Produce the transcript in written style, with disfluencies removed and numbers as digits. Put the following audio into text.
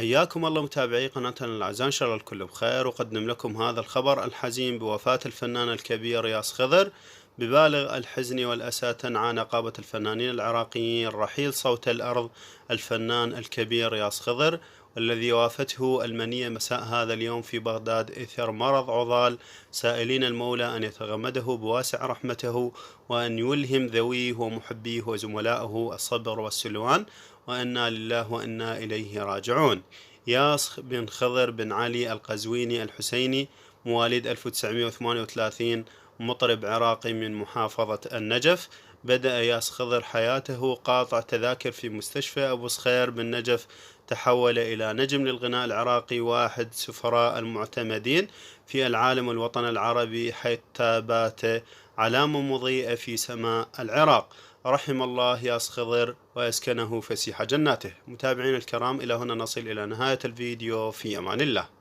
حياكم الله متابعي قناتنا الأعزاء، إن شاء الله الكل بخير. وأقدم لكم هذا الخبر الحزين بوفاة الفنان الكبير ياس خضر. ببالغ الحزن والأسى تنعى نقابة الفنانين العراقيين رحيل صوت الأرض الفنان الكبير ياس خضر، والذي وافته المنية مساء هذا اليوم في بغداد إثر مرض عضال، سائلين المولى أن يتغمده بواسع رحمته، وأن يلهم ذويه ومحبيه وزملائه الصبر والسلوان، وإنا لله وإنا إليه راجعون. ياس بن خضر بن علي القزويني الحسيني، مواليد 1938، مطرب عراقي من محافظة النجف. بدأ ياس خضر حياته قاطع تذاكر في مستشفى أبو صخير بالنجف، تحول إلى نجم للغناء العراقي، واحد سفراء المعتمدين في العالم والوطن العربي، حتى بات علامة مضيئة في سماء العراق. رحم الله ياس خضر ويسكنه فسيح جناته. متابعين الكرام، إلى هنا نصل إلى نهاية الفيديو، في أمان الله.